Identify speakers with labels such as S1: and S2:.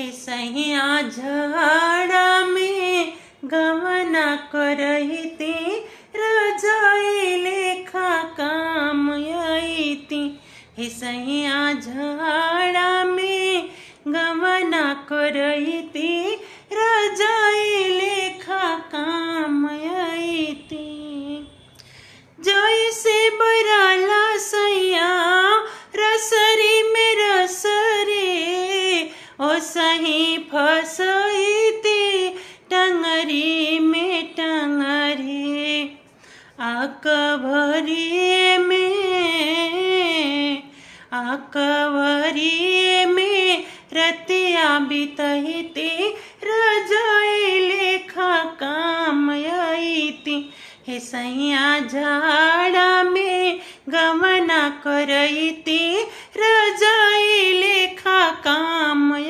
S1: हे सैया झाड़ा में गवना करहिती रजाई लेखा काम आईती। हे सैया झाड़ा में गवना करहिती रजाई लेखा काम आईती। जैसे बराला सैया रसरी में रसरे ओ सही फसईती टंगरी में टंगरे। आकवरी में रतिया बितहिती रजाई लेखा काम आईती। हे सैया झाड़ा में गवना करहिती रजाई लेखा काम